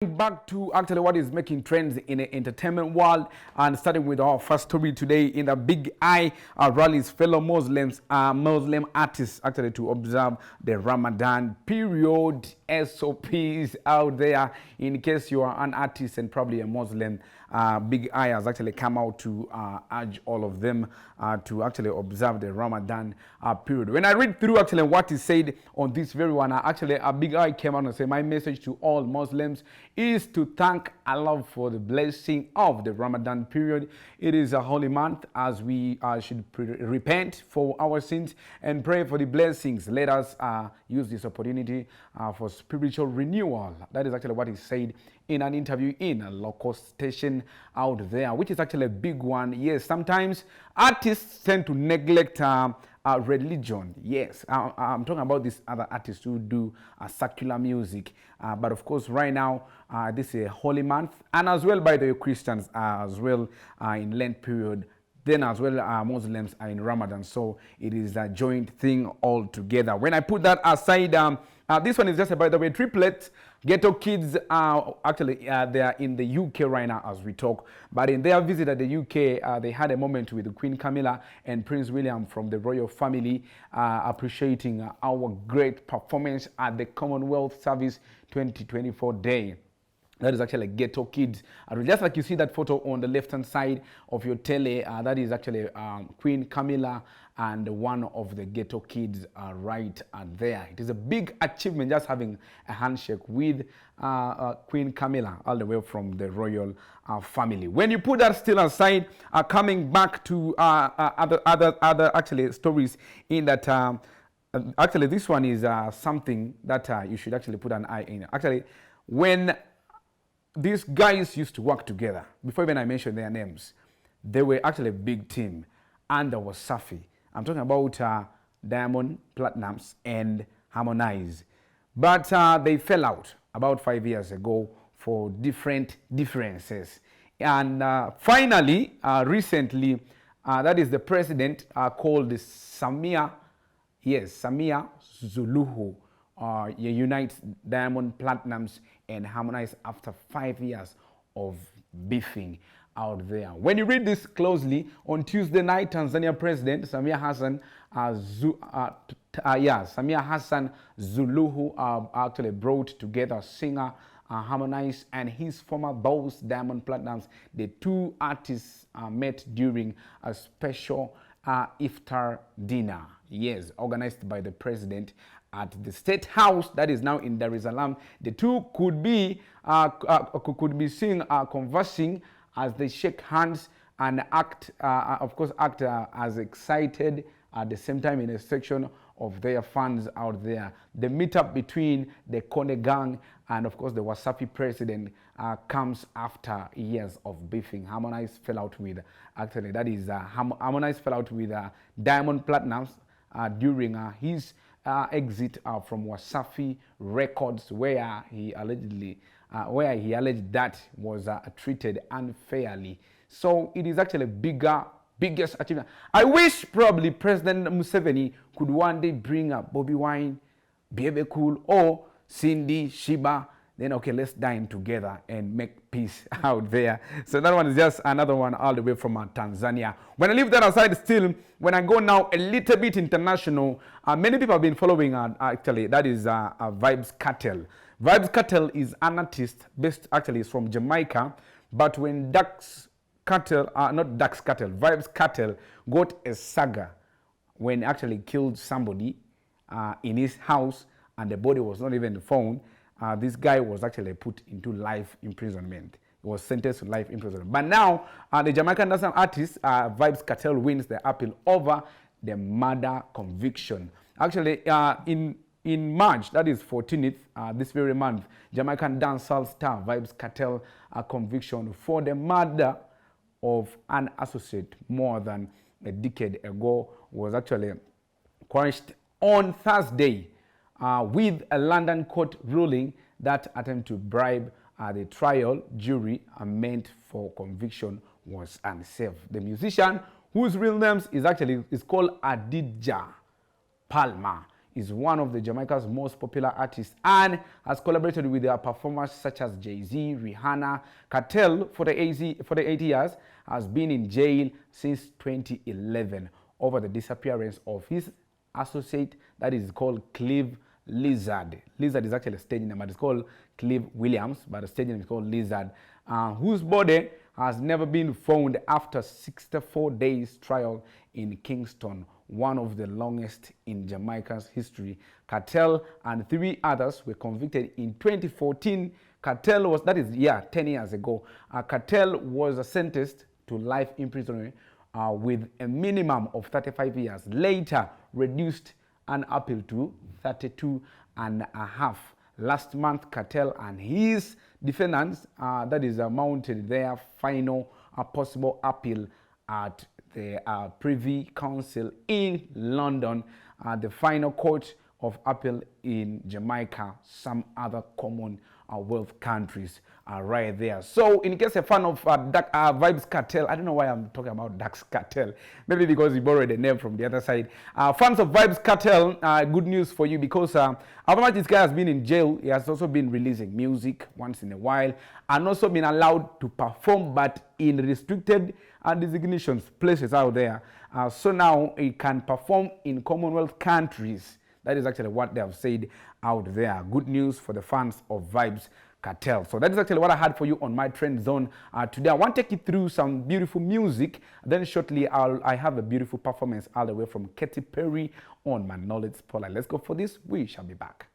Back to actually what is making trends in the entertainment world, and starting with our first story today. In the Big Eye rallies fellow Muslim artists actually to observe the Ramadan period. SOPs out there in case you are an artist and probably a Muslim. Big Eye has actually come out to urge all of them to actually observe the Ramadan period. When I read through actually what is said on this very one, actually a Big Eye came out and said, my message to all Muslims is to thank Allah for the blessing of the Ramadan period. It is a holy month, as we should repent for our sins and pray for the blessings. Let us use this opportunity for spiritual renewal. That is actually what he said in an interview in a local station out there, which is actually a big one. Yes, sometimes artists tend to neglect religion. Yes, I'm talking about these other artists who do secular music. But of course, right now, this is a holy month, and as well by the Christians as well in Lent period. Then as well, Muslims are in Ramadan. So it is a joint thing all together. When I put that aside, this one is just, by the way, triplets. Ghetto Kids actually they are in the UK right now as we talk. But in their visit at the UK, they had a moment with Queen Camilla and Prince William from the royal family, appreciating our great performance at the Commonwealth Service 2024 Day. That is actually Ghetto Kids. Just like you see that photo on the left-hand side of your tele, that is actually Queen Camilla and one of the Ghetto Kids right there. It is a big achievement just having a handshake with Queen Camilla all the way from the royal family. When you put that still aside, coming back to other actually stories in that actually this one is something that you should actually put an eye in. Actually, when these guys used to work together, before even I mentioned their names, they were actually a big team, and there was Safi. I'm talking about Diamond Platnumz and Harmonize. But they fell out about 5 years ago for different differences. And finally, recently, that is the president called Samia Suluhu, unites Diamond Platnumz and Harmonize after 5 years of beefing out there. When you read this closely, on Tuesday night, Tanzania President Samia Hassan Zuluhu actually brought together singer Harmonize and his former boss Diamond Platnumz. The two artists met during a special iftar dinner, yes, organized by the president at the State House that is now in Dar es Salaam. The two could be seen conversing as they shake hands and act, as excited at the same time in a section of their fans out there. The meetup between the Kone gang and of course the Wasafi president comes after years of beefing. Harmonize fell out with, Harmonize fell out with Diamond Platnumz during his exit from Wasafi Records, where he alleged that was treated unfairly. So it is actually biggest achievement. I wish probably President Museveni could one day bring up Bobby Wine, Bebe Cool, or Cindy, Shiba. Then okay, let's dine together and make peace out there. So that one is just another one all the way from Tanzania. When I leave that aside still, when I go now a little bit international, many people have been following actually, that is Vybz Kartel. Vybz Kartel is an artist based actually is from Jamaica, but when Vybz Kartel got a saga when actually killed somebody in his house and the body was not even found. This guy was actually put into life imprisonment. He was sentenced to life imprisonment. But now, the Jamaican national artist, Vybz Kartel, wins the appeal over the murder conviction. Actually, in March, that is 14th, this very month, Jamaican dancehall star Vybz Kartel conviction for the murder of an associate more than a decade ago was actually quashed on Thursday. With a London court ruling that attempt to bribe the trial jury meant for conviction was unsafe. The musician, whose real name is called Adidja Palmer, is one of the Jamaica's most popular artists and has collaborated with their performers such as Jay-Z, Rihanna.Kartel for the 80 years, has been in jail since 2011 over the disappearance of his associate that is called Clive Lizard. Lizard is actually a stage name, but it's called Clive Williams, but the stage name is called Lizard, whose body has never been found after 64 days trial in Kingston, one of the longest in Jamaica's history. Kartel and 3 others were convicted in 2014. Kartel was, 10 years ago. Kartel was sentenced to life imprisonment with a minimum of 35 years, later reduced and appeal to 32 and a half. Last month, Kartel and his defendants, mounted their final possible appeal at the Privy Council in London, the final court of appeal in Jamaica, some other Commonwealth countries are right there. So in case a fan of Vybz Kartel, I don't know why I'm talking about Vybz Kartel, maybe because he borrowed a name from the other side. Fans of Vybz Kartel, good news for you, because after much this guy has been in jail, he has also been releasing music once in a while and also been allowed to perform, but in restricted designations, places out there. So now he can perform in Commonwealth countries. That is actually what they have said out there. Good news for the fans of Vybz Kartel. So that is actually what I had for you on my trend zone today. I want to take you through some beautiful music. Then shortly I have a beautiful performance all the way from Katy Perry on my Knowledge Spotlight. Let's go for this. We shall be back.